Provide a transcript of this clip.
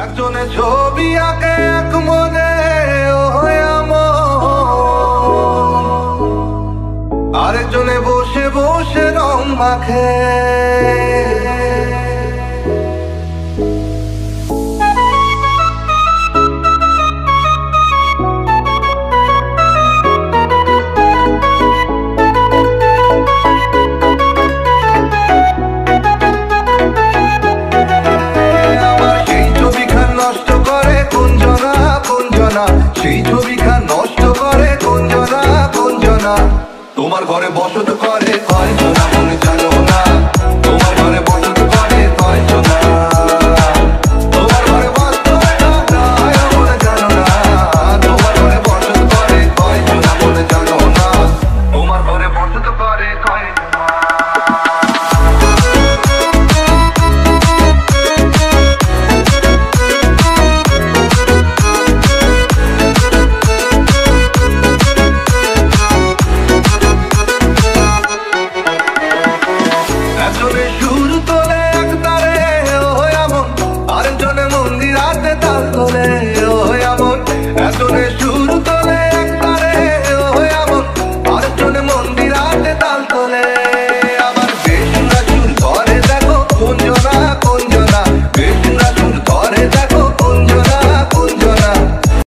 একজনে ছবি আঁকে এক মনে আরেকজনে বসে বসে রং মাখে। সেই ছবিখান নষ্ট করে কোন জনা তোমার ঘরে বসত করে।